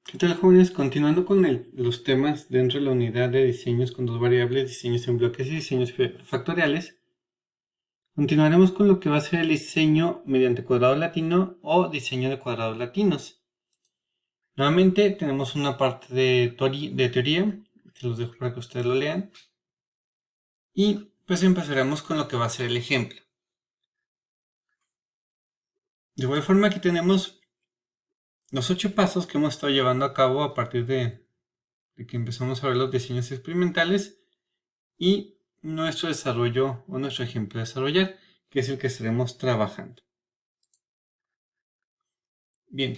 ¿Qué tal, jóvenes? Continuando con los temas dentro de la unidad de diseños con dos variables, diseños en bloques y diseños factoriales, continuaremos con lo que va a ser el diseño mediante cuadrado latino o diseño de cuadrados latinos. Nuevamente tenemos una parte de teoría, que los dejo para que ustedes lo lean, y pues empezaremos con lo que va a ser el ejemplo. De igual forma, aquí tenemos los 8 pasos que hemos estado llevando a cabo a partir de que empezamos a ver los diseños experimentales y nuestro desarrollo o nuestro ejemplo de desarrollar, que es el que estaremos trabajando. Bien,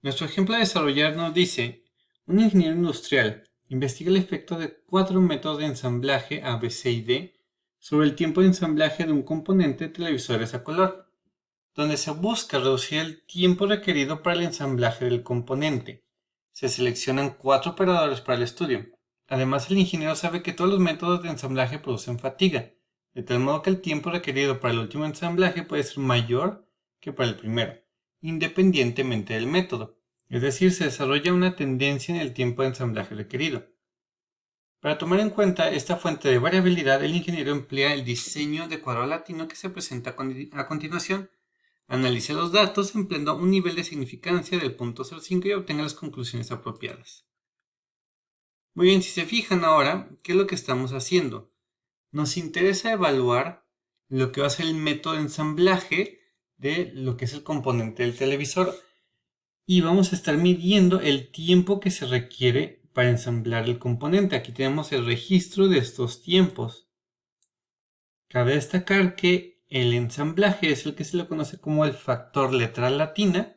nuestro ejemplo de desarrollar nos dice: un ingeniero industrial investiga el efecto de 4 métodos de ensamblaje A, B, C y D sobre el tiempo de ensamblaje de un componente de televisores a color, donde se busca reducir el tiempo requerido para el ensamblaje del componente. Se seleccionan 4 operadores para el estudio. Además, el ingeniero sabe que todos los métodos de ensamblaje producen fatiga, de tal modo que el tiempo requerido para el último ensamblaje puede ser mayor que para el primero, independientemente del método. Es decir, se desarrolla una tendencia en el tiempo de ensamblaje requerido. Para tomar en cuenta esta fuente de variabilidad, el ingeniero emplea el diseño de cuadrado latino que se presenta a continuación. Analice los datos empleando un nivel de significancia del 0.05 y obtenga las conclusiones apropiadas. Muy bien, si se fijan ahora, ¿qué es lo que estamos haciendo? Nos interesa evaluar lo que va a ser el método de ensamblaje de lo que es el componente del televisor y vamos a estar midiendo el tiempo que se requiere para ensamblar el componente. Aquí tenemos el registro de estos tiempos. Cabe destacar que el ensamblaje es el que se le conoce como el factor letra latina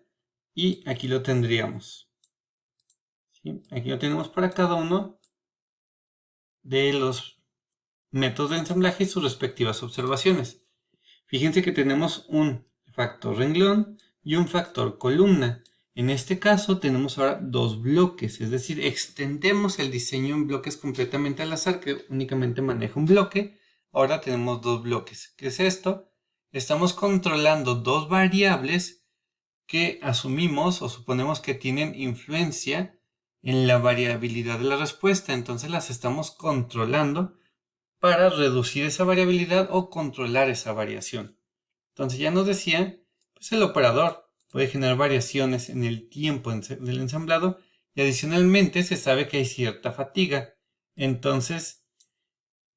y aquí lo tendríamos. ¿Sí? Aquí lo tenemos para cada uno de los métodos de ensamblaje y sus respectivas observaciones. Fíjense que tenemos un factor renglón y un factor columna. En este caso tenemos ahora dos bloques, es decir, extendemos el diseño en bloques completamente al azar que únicamente maneja un bloque. Ahora tenemos dos bloques. ¿Qué es esto? Estamos controlando dos variables que asumimos o suponemos que tienen influencia en la variabilidad de la respuesta. Entonces las estamos controlando para reducir esa variabilidad o controlar esa variación. Entonces ya nos decía, pues el operador puede generar variaciones en el tiempo del ensamblado y adicionalmente se sabe que hay cierta fatiga. Entonces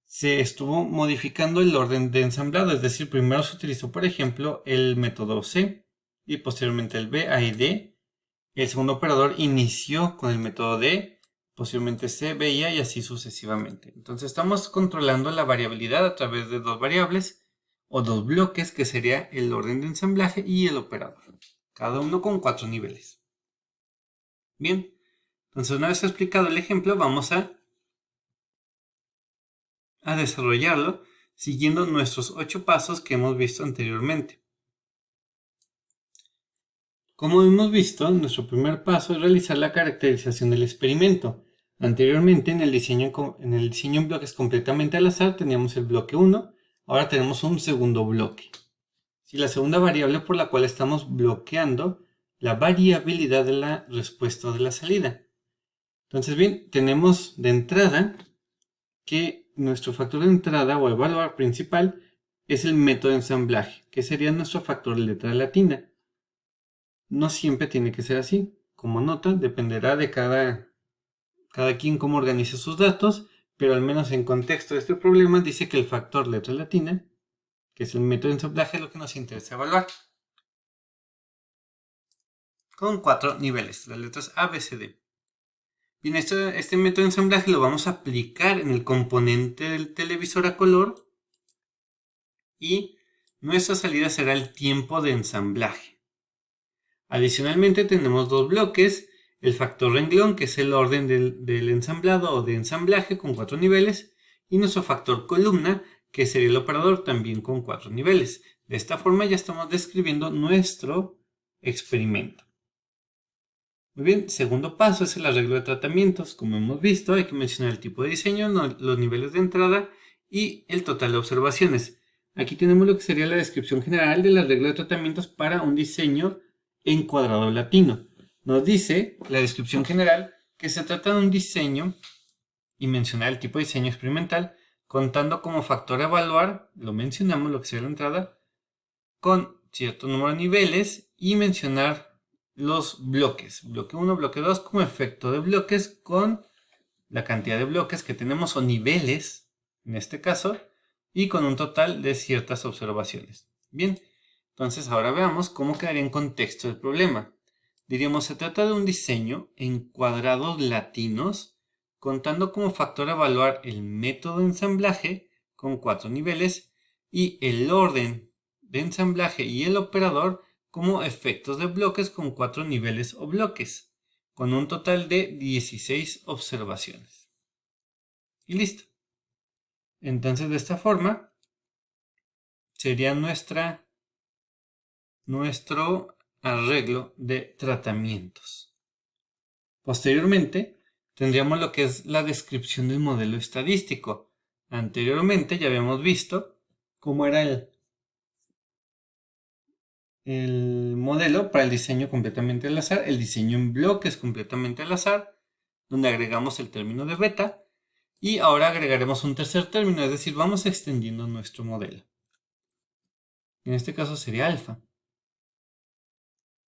se estuvo modificando el orden de ensamblado, es decir, primero se utilizó, por ejemplo, el método C y posteriormente el B, A y D. El segundo operador inició con el método D, posiblemente C, B y A y así sucesivamente. Entonces estamos controlando la variabilidad a través de dos variables o dos bloques que sería el orden de ensamblaje y el operador, cada uno con 4 niveles. Bien, entonces una vez explicado el ejemplo vamos a desarrollarlo siguiendo nuestros 8 pasos que hemos visto anteriormente. Como hemos visto, nuestro primer paso es realizar la caracterización del experimento. Anteriormente en el diseño en bloques completamente al azar teníamos el bloque 1, ahora tenemos un segundo bloque. La segunda variable por la cual estamos bloqueando la variabilidad de la respuesta de la salida. Entonces bien, tenemos de entrada que nuestro factor de entrada o evaluar principal es el método de ensamblaje, que sería nuestro factor de letra latina. No siempre tiene que ser así. Como nota, dependerá de cada quien cómo organice sus datos, pero al menos en contexto de este problema dice que el factor letra latina, que es el método de ensamblaje, es lo que nos interesa evaluar. Con 4 niveles, las letras A, B, C, D. Bien, este método de ensamblaje lo vamos a aplicar en el componente del televisor a color y nuestra salida será el tiempo de ensamblaje. Adicionalmente tenemos dos bloques, el factor renglón, que es el orden del ensamblado o de ensamblaje con 4 niveles, y nuestro factor columna, que sería el operador también con 4 niveles. De esta forma ya estamos describiendo nuestro experimento. Muy bien, segundo paso es el arreglo de tratamientos. Como hemos visto, hay que mencionar el tipo de diseño, los niveles de entrada y el total de observaciones. Aquí tenemos lo que sería la descripción general del arreglo de tratamientos para un diseño en cuadrado latino. nos dice la descripción general que se trata de un diseño y mencionar el tipo de diseño experimental, contando como factor a evaluar, lo mencionamos, lo que sería la entrada, con cierto número de niveles y mencionar los bloques, bloque 1, bloque 2, como efecto de bloques con la cantidad de bloques que tenemos o niveles, en este caso, y con un total de ciertas observaciones. Bien, entonces ahora veamos cómo quedaría en contexto el problema. Diríamos, se trata de un diseño en cuadrados latinos, contando como factor a evaluar el método de ensamblaje con 4 niveles y el orden de ensamblaje y el operador como efectos de bloques con 4 niveles o bloques, con un total de 16 observaciones. Y listo. Entonces de esta forma sería nuestro arreglo de tratamientos. Posteriormente tendríamos lo que es la descripción del modelo estadístico. Anteriormente ya habíamos visto cómo era el modelo para el diseño completamente al azar, el diseño en bloques completamente al azar, donde agregamos el término de beta, y ahora agregaremos un tercer término, es decir, vamos extendiendo nuestro modelo. En este caso sería alfa.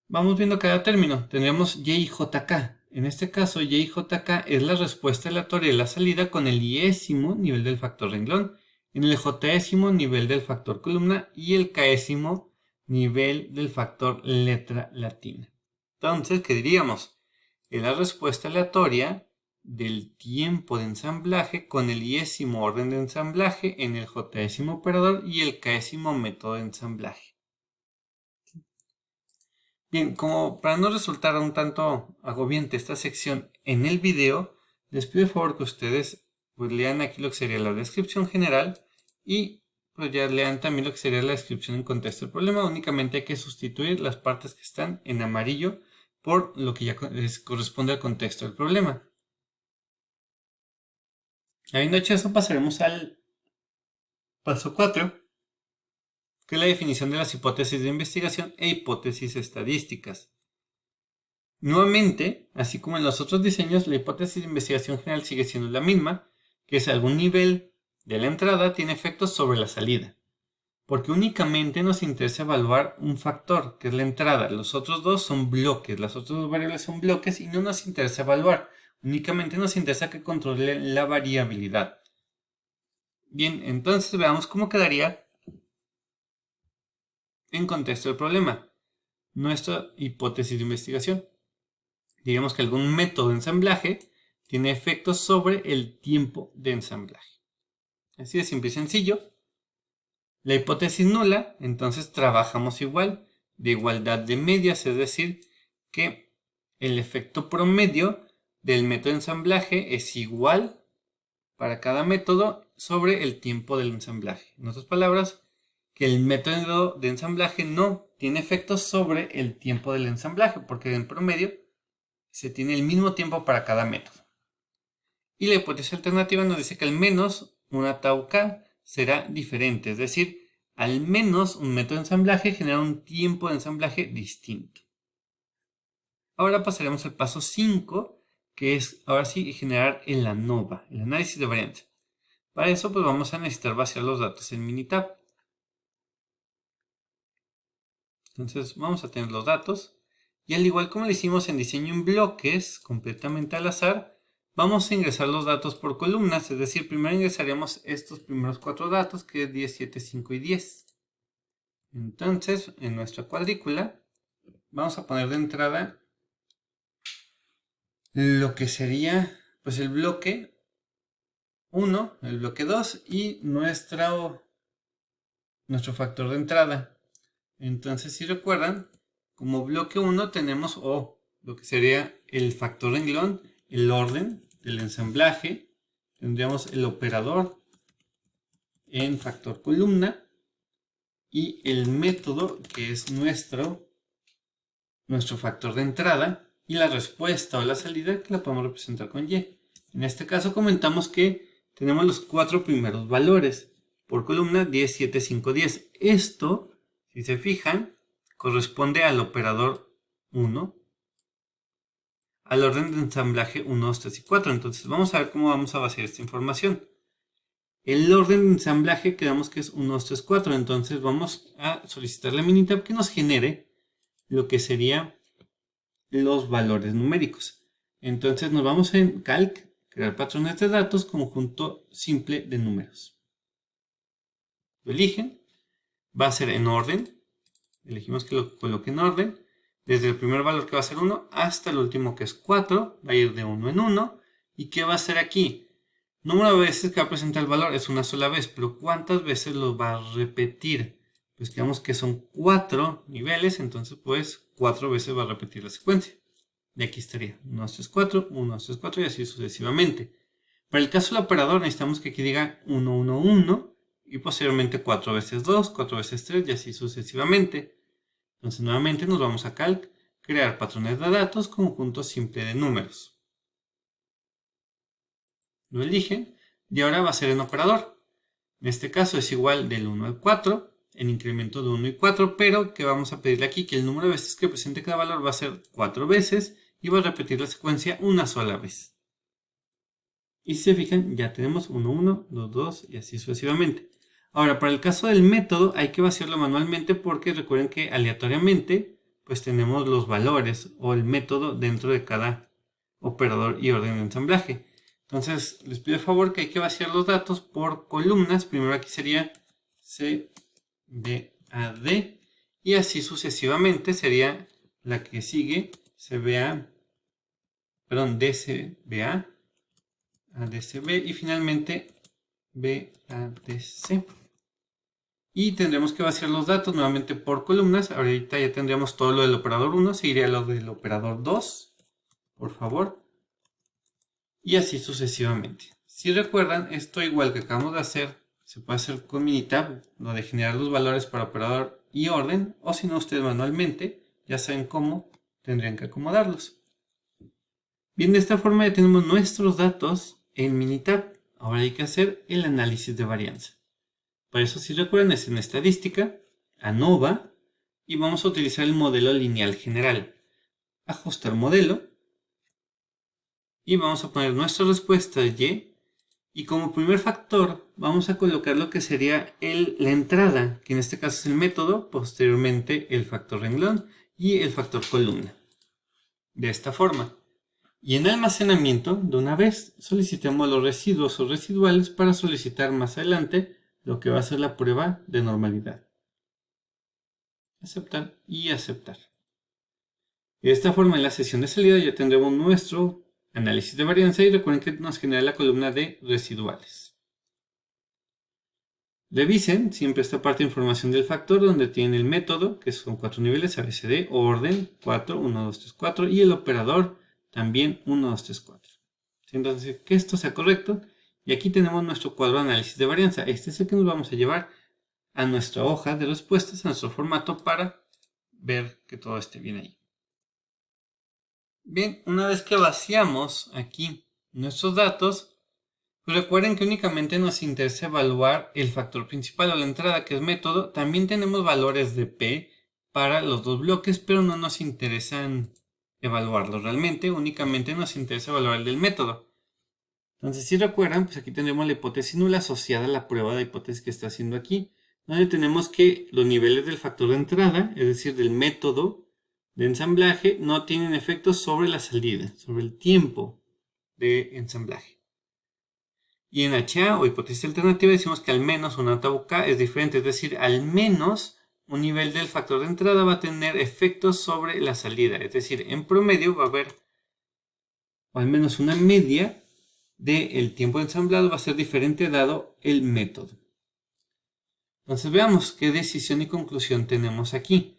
Vamos viendo cada término. Tendremos Y y JK. En este caso, Y y JK es la respuesta aleatoria de la salida con el iésimo nivel del factor renglón, en el jésimo nivel del factor columna y el késimo nivel del factor letra latina. Entonces, ¿qué diríamos? Es la respuesta aleatoria del tiempo de ensamblaje con el iésimo orden de ensamblaje en el jésimo operador y el késimo método de ensamblaje. Bien, como para no resultar un tanto agobiante esta sección en el video, les pido de favor que ustedes pues lean aquí lo que sería la descripción general y pues ya lean también lo que sería la descripción en contexto del problema. Únicamente hay que sustituir las partes que están en amarillo por lo que ya corresponde al contexto del problema. Habiendo hecho eso, pasaremos al paso 4, que es la definición de las hipótesis de investigación e hipótesis estadísticas. Nuevamente, así como en los otros diseños, la hipótesis de investigación general sigue siendo la misma, que es algún nivel de la entrada tiene efectos sobre la salida, porque únicamente nos interesa evaluar un factor, que es la entrada. Los otros dos son bloques, las otras dos variables son bloques y no nos interesa evaluar, únicamente nos interesa que controle la variabilidad. Bien, entonces veamos cómo quedaría en contexto del problema nuestra hipótesis de investigación. Digamos que algún método de ensamblaje tiene efectos sobre el tiempo de ensamblaje. Así de simple y sencillo. La hipótesis nula, entonces trabajamos igual, de igualdad de medias, es decir, que el efecto promedio del método de ensamblaje es igual para cada método sobre el tiempo del ensamblaje. En otras palabras, que el método de ensamblaje no tiene efectos sobre el tiempo del ensamblaje, porque en promedio se tiene el mismo tiempo para cada método. Y la hipótesis alternativa nos dice que al menos una tau k será diferente, es decir, al menos un método de ensamblaje genera un tiempo de ensamblaje distinto. Ahora pasaremos al paso 5, que es ahora sí generar el ANOVA, el análisis de varianza. Para eso pues vamos a necesitar vaciar los datos en Minitab. Entonces vamos a tener los datos y al igual como lo hicimos en diseño en bloques completamente al azar, vamos a ingresar los datos por columnas, es decir, primero ingresaríamos estos primeros 4 datos que es 10, 7, 5 y 10. Entonces en nuestra cuadrícula vamos a poner de entrada lo que sería pues el bloque 1, el bloque 2 y nuestro factor de entrada. Entonces, si recuerdan, como bloque 1 tenemos lo que sería el factor renglón, el orden del ensamblaje, tendríamos el operador en factor columna y el método que es nuestro factor de entrada y la respuesta o la salida que la podemos representar con Y. En este caso comentamos que tenemos los 4 primeros valores por columna 10, 7, 5, 10. Esto, si se fijan, corresponde al operador 1 al orden de ensamblaje 1, 2, 3 y 4. Entonces vamos a ver cómo vamos a vaciar esta información. El orden de ensamblaje quedamos que es 1, 2, 3, 4. Entonces vamos a solicitarle a Minitab que nos genere lo que sería los valores numéricos. Entonces nos vamos en Calc, crear patrones de datos, conjunto simple de números. Lo eligen, va a ser en orden, elegimos que lo coloque en orden, desde el primer valor que va a ser 1 hasta el último que es 4, va a ir de 1 en 1. ¿Y qué va a hacer aquí? Número de veces que va a presentar el valor es una sola vez, pero ¿cuántas veces lo va a repetir? Pues digamos que son 4 niveles, entonces pues 4 veces va a repetir la secuencia. Y aquí estaría 1, 2, 3, 4, 1, 2, 3, 4 y así sucesivamente. Para el caso del operador necesitamos que aquí diga 1, 1, 1 y posteriormente 4 veces 2, 4 veces 3 y así sucesivamente. Entonces nuevamente nos vamos a Calc, crear patrones de datos, conjunto simple de números. Lo eligen y ahora va a ser en operador. En este caso es igual del 1 al 4, en incremento de 1 y 4, pero que vamos a pedirle aquí que el número de veces que presente cada valor va a ser 4 veces y va a repetir la secuencia una sola vez. Y si se fijan, ya tenemos 1, 1, 2, 2 y así sucesivamente. Ahora, para el caso del método hay que vaciarlo manualmente porque recuerden que aleatoriamente pues tenemos los valores o el método dentro de cada operador y orden de ensamblaje. Entonces les pido el favor que hay que vaciar los datos por columnas. Primero aquí sería CBAD y así sucesivamente sería la que sigue DCBA, ADCB y finalmente BADC. Y tendremos que vaciar los datos nuevamente por columnas. Ahorita ya tendríamos todo lo del operador 1, seguiría lo del operador 2, por favor. Y así sucesivamente. Si recuerdan, esto igual que acabamos de hacer, se puede hacer con Minitab, lo de generar los valores para operador y orden, o si no ustedes manualmente, ya saben cómo tendrían que acomodarlos. Bien, de esta forma ya tenemos nuestros datos en Minitab. Ahora hay que hacer el análisis de varianza. Para eso, si recuerdan, es en estadística, ANOVA, y vamos a utilizar el modelo lineal general. Ajustar modelo, y vamos a poner nuestra respuesta Y, y como primer factor vamos a colocar lo que sería la entrada, que en este caso es el método, posteriormente el factor renglón y el factor columna. De esta forma. Y en almacenamiento, de una vez, solicitemos los residuos o residuales para solicitar más adelante lo que va a ser la prueba de normalidad. Aceptar y aceptar. De esta forma, en la sesión de salida ya tendremos nuestro análisis de varianza y recuerden que nos genera la columna de residuales. Revisen siempre esta parte de información del factor donde tienen el método, que son 4 niveles ABCD, orden 4, 1, 2, 3, 4 y el operador también 1, 2, 3, 4. Entonces, que esto sea correcto. Y aquí tenemos nuestro cuadro de análisis de varianza. Este es el que nos vamos a llevar a nuestra hoja de respuestas, a nuestro formato para ver que todo esté bien ahí. Bien, una vez que vaciamos aquí nuestros datos, pues recuerden que únicamente nos interesa evaluar el factor principal o la entrada, que es método. También tenemos valores de P para los dos bloques, pero no nos interesan evaluarlos realmente, únicamente nos interesa evaluar el del método. Entonces, si recuerdan, pues aquí tendremos la hipótesis nula asociada a la prueba de hipótesis que está haciendo aquí, donde tenemos que los niveles del factor de entrada, es decir, del método de ensamblaje, no tienen efectos sobre la salida, sobre el tiempo de ensamblaje. Y en HA o hipótesis alternativa decimos que al menos una tabú K es diferente, es decir, al menos un nivel del factor de entrada va a tener efectos sobre la salida, es decir, en promedio va a haber o al menos una media del tiempo de ensamblado va a ser diferente dado el método. Entonces veamos qué decisión y conclusión tenemos aquí.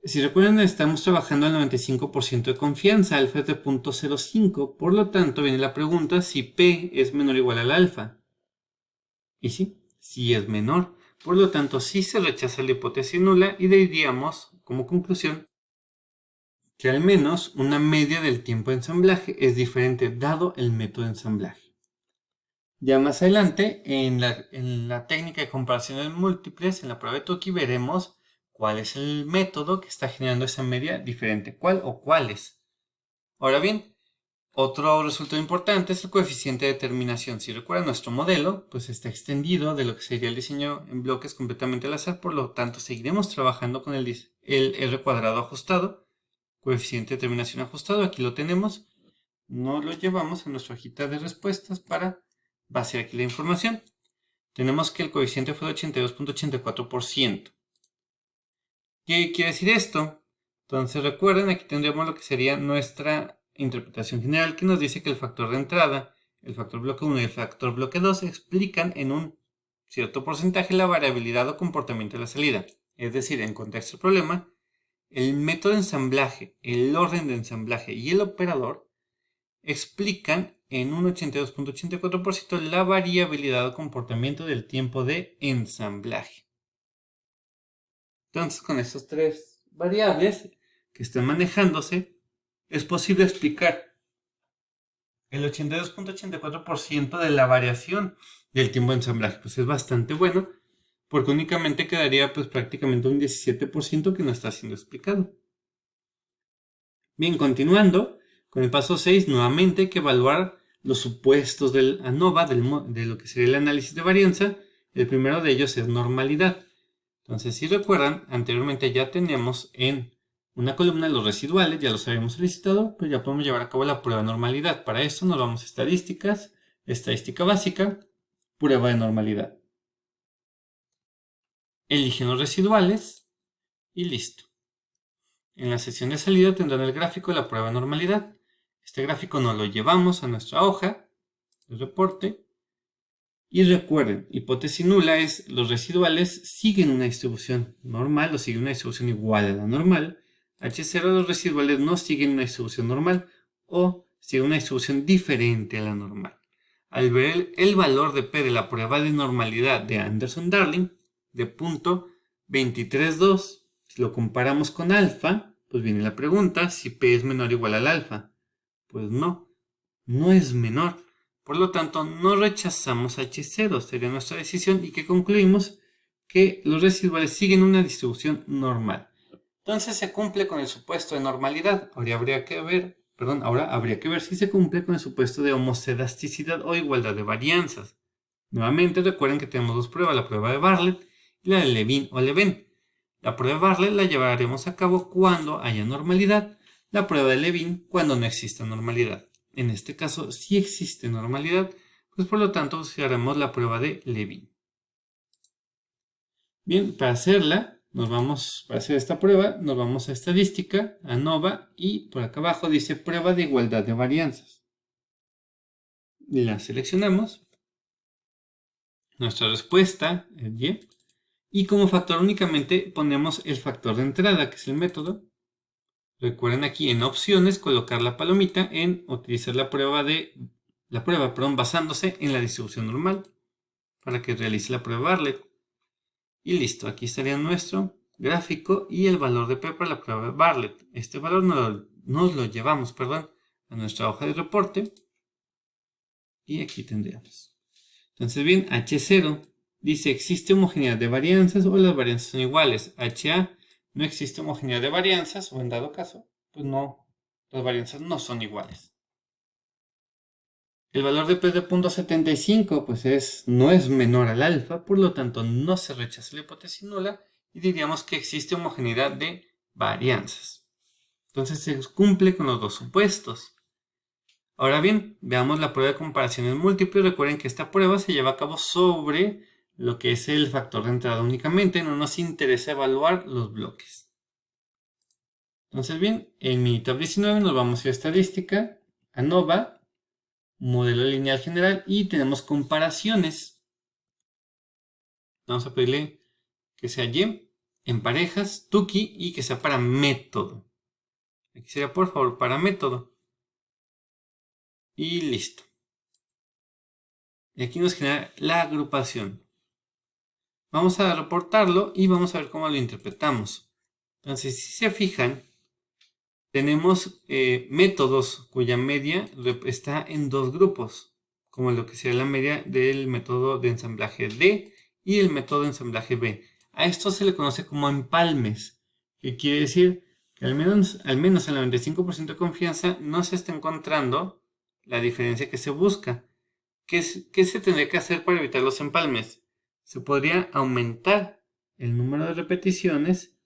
Si recuerdan, estamos trabajando al 95% de confianza, alfa es de 0.05, por lo tanto viene la pregunta si P es menor o igual al alfa. Y sí es menor, por lo tanto sí se rechaza la hipótesis nula y diríamos como conclusión que al menos una media del tiempo de ensamblaje es diferente dado el método de ensamblaje. Ya más adelante, en la técnica de comparaciones múltiples, en la prueba de Tukey, veremos cuál es el método que está generando esa media diferente, cuál o cuáles. Ahora bien, otro resultado importante es el coeficiente de determinación. Si recuerdan, nuestro modelo pues está extendido de lo que sería el diseño en bloques completamente al azar, por lo tanto seguiremos trabajando con el R cuadrado ajustado, coeficiente de determinación ajustado, aquí lo tenemos, no lo llevamos a nuestra hojita de respuestas para vaciar aquí la información. Tenemos que el coeficiente fue de 82.84%. ¿Qué quiere decir esto? Entonces recuerden, aquí tendríamos lo que sería nuestra interpretación general, que nos dice que el factor de entrada, el factor bloque 1 y el factor bloque 2 explican en un cierto porcentaje la variabilidad o comportamiento de la salida. Es decir, en contexto del problema, el método de ensamblaje, el orden de ensamblaje y el operador explican en un 82.84% la variabilidad o comportamiento del tiempo de ensamblaje. Entonces, con estas tres variables que están manejándose, es posible explicar el 82.84% de la variación del tiempo de ensamblaje. Pues es bastante bueno, porque únicamente quedaría pues prácticamente un 17% que no está siendo explicado. Bien, continuando con el paso 6, nuevamente hay que evaluar los supuestos del ANOVA, de lo que sería el análisis de varianza. El primero de ellos es normalidad. Entonces, si recuerdan, anteriormente ya tenemos en una columna los residuales, ya los habíamos solicitado, pues ya podemos llevar a cabo la prueba de normalidad. Para eso nos vamos a estadísticas, estadística básica, prueba de normalidad. Eligen los residuales y listo. En la sección de salida tendrán el gráfico de la prueba de normalidad. Este gráfico nos lo llevamos a nuestra hoja de reporte. Y recuerden, hipótesis nula es los residuales siguen una distribución normal o siguen una distribución igual a la normal. H0 los residuales no siguen una distribución normal o siguen una distribución diferente a la normal. Al ver el valor de P de la prueba de normalidad de Anderson-Darling de .232, si lo comparamos con alfa, pues viene la pregunta si P es menor o igual al alfa. Pues no es menor. Por lo tanto, no rechazamos H0, sería nuestra decisión, y que concluimos que los residuales siguen una distribución normal. Entonces se cumple con el supuesto de normalidad. Ahora habría que ver si se cumple con el supuesto de homoscedasticidad o igualdad de varianzas. Nuevamente recuerden que tenemos dos pruebas, la prueba de Bartlett y la de Levin o Leven. La prueba de Bartlett la llevaremos a cabo cuando haya normalidad, la prueba de Levin cuando no exista normalidad. En este caso, si existe normalidad, pues por lo tanto haremos la prueba de Levin. Bien, para hacer esta prueba, nos vamos a estadística, ANOVA, y por acá abajo dice prueba de igualdad de varianzas. La seleccionamos. Nuestra respuesta es Y. Y como factor únicamente ponemos el factor de entrada, que es el método. Recuerden aquí en opciones colocar la palomita en utilizar la prueba basándose en la distribución normal para que realice la prueba Bartlett. Y listo, aquí estaría nuestro gráfico y el valor de P para la prueba de Bartlett. Este valor nos lo llevamos a nuestra hoja de reporte y aquí tendríamos. Entonces bien, H0 dice existe homogeneidad de varianzas o las varianzas son iguales. HA no existe homogeneidad de varianzas o en dado caso, pues no, las varianzas no son iguales. El valor de P de .75 pues no es menor al alfa, por lo tanto no se rechaza la hipótesis nula y diríamos que existe homogeneidad de varianzas. Entonces se cumple con los dos supuestos. Ahora bien, veamos la prueba de comparaciones múltiples. Recuerden que esta prueba se lleva a cabo sobre lo que es el factor de entrada únicamente, no nos interesa evaluar los bloques. Entonces bien, en mi tab 19 nos vamos a estadística, ANOVA, modelo lineal general y tenemos comparaciones. Vamos a pedirle que sea Y, en parejas, Tuki y que sea para método. Aquí sería por favor para método. Y listo. Y aquí nos genera la agrupación. Vamos a reportarlo y vamos a ver cómo lo interpretamos. Entonces, si se fijan, tenemos métodos cuya media está en dos grupos, como lo que sería la media del método de ensamblaje D y el método de ensamblaje B. A esto se le conoce como empalmes, que quiere decir que al menos al 95% de confianza no se está encontrando la diferencia que se busca. ¿Qué se tendría que hacer para evitar los empalmes? Se podría aumentar el número de repeticiones,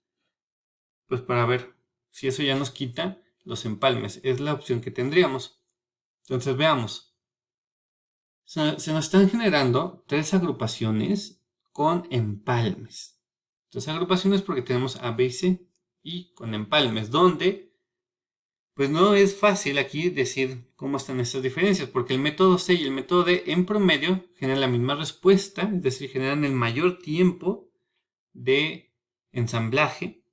pues para ver si eso ya nos quita los empalmes. Es la opción que tendríamos. Entonces veamos. Se nos están generando 3 agrupaciones con empalmes. 3 agrupaciones porque tenemos A, B y C y con empalmes, donde pues no es fácil aquí decir cómo están estas diferencias, porque el método C y el método D en promedio generan la misma respuesta, es decir, generan el mayor tiempo de ensamblaje,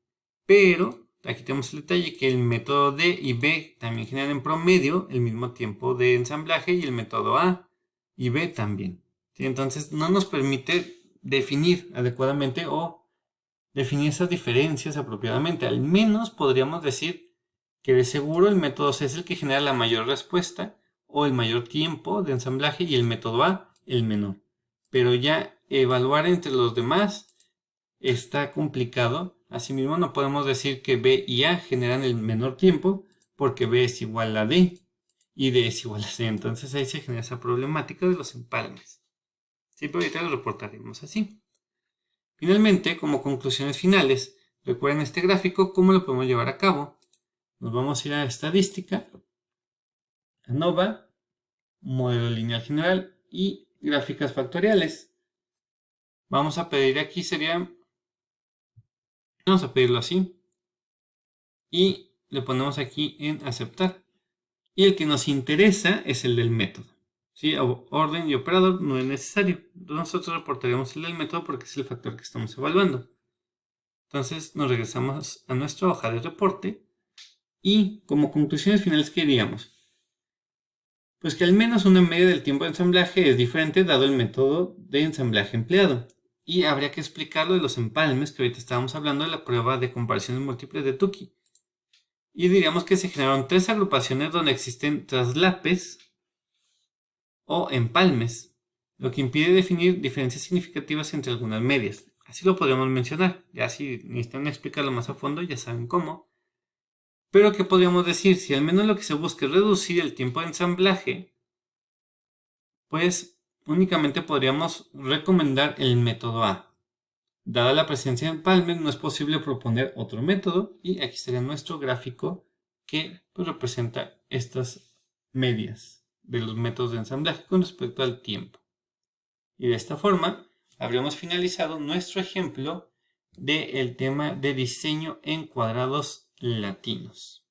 pero aquí tenemos el detalle que el método D y B también generan en promedio el mismo tiempo de ensamblaje y el método A y B también. ¿Sí? Entonces no nos permite definir adecuadamente o definir esas diferencias apropiadamente. Al menos podríamos decir que de seguro el método C es el que genera la mayor respuesta o el mayor tiempo de ensamblaje y el método A el menor. Pero ya evaluar entre los demás está complicado. Asimismo no podemos decir que B y A generan el menor tiempo porque B es igual a D y D es igual a C. Entonces ahí se genera esa problemática de los empalmes. Sí, pero ahorita lo reportaremos así. Finalmente, como conclusiones finales, recuerden este gráfico, cómo lo podemos llevar a cabo. Nos vamos a ir a estadística, ANOVA, modelo lineal general y gráficas factoriales. Vamos a pedir aquí vamos a pedirlo así y le ponemos aquí en aceptar. Y el que nos interesa es el del método. ¿Sí? Orden y operador no es necesario. Nosotros reportaremos el del método porque es el factor que estamos evaluando. Entonces nos regresamos a nuestra hoja de reporte y como conclusiones finales, ¿qué diríamos? Pues que al menos una media del tiempo de ensamblaje es diferente dado el método de ensamblaje empleado. Y habría que explicar lo de los empalmes, que ahorita estábamos hablando de la prueba de comparaciones múltiples de Tukey. Y diríamos que se generaron 3 agrupaciones donde existen traslapes o empalmes, lo que impide definir diferencias significativas entre algunas medias. Así lo podríamos mencionar. Ya si necesitan explicarlo más a fondo, ya saben cómo. Pero ¿qué podríamos decir? Si al menos lo que se busca es reducir el tiempo de ensamblaje, pues únicamente podríamos recomendar el método A. Dada la presencia de empalmes, no es posible proponer otro método y aquí sería nuestro gráfico que pues, representa estas medias de los métodos de ensamblaje con respecto al tiempo. Y de esta forma habríamos finalizado nuestro ejemplo del tema de diseño en cuadrados latinos.